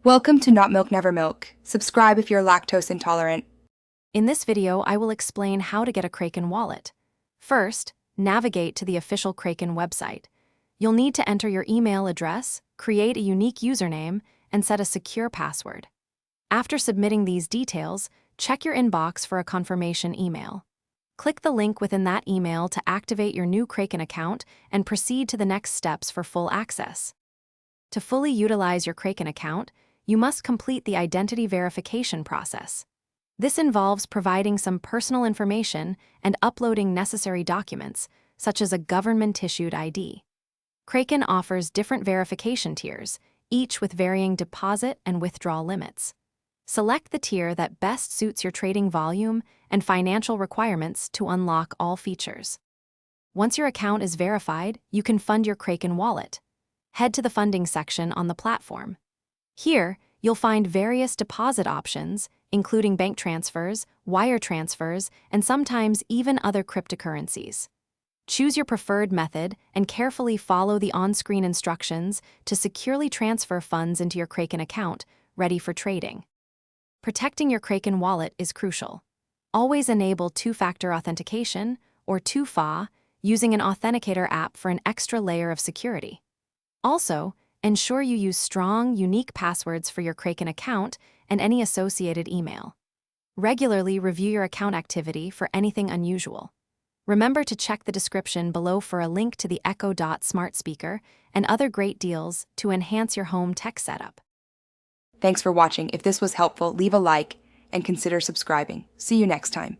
Welcome to Not Milk Never Milk. Subscribe if you're lactose intolerant. In this video, I will explain how to get a Kraken wallet. First, navigate to the official Kraken website. You'll need to enter your email address, create a unique username, and set a secure password. After submitting these details, check your inbox for a confirmation email. Click the link within that email to activate your new Kraken account and proceed to the next steps for full access. To fully utilize your Kraken account, you must complete the identity verification process. This involves providing some personal information and uploading necessary documents, such as a government-issued ID. Kraken offers different verification tiers, each with varying deposit and withdrawal limits. Select the tier that best suits your trading volume and financial requirements to unlock all features. Once your account is verified, you can fund your Kraken wallet. Head to the funding section on the platform. Here, you'll find various deposit options, including bank transfers, wire transfers, and sometimes even other cryptocurrencies. Choose your preferred method and carefully follow the on-screen instructions to securely transfer funds into your Kraken account, ready for trading. Protecting your Kraken wallet is crucial. Always enable two-factor authentication, or 2FA, using an authenticator app for an extra layer of security. Also, ensure you use strong, unique passwords for your Kraken account and any associated email. Regularly review your account activity for anything unusual. Remember to check the description below for a link to the Echo Dot smart speaker and other great deals to enhance your home tech setup. Thanks for watching. If this was helpful, leave a like and consider subscribing. See you next time.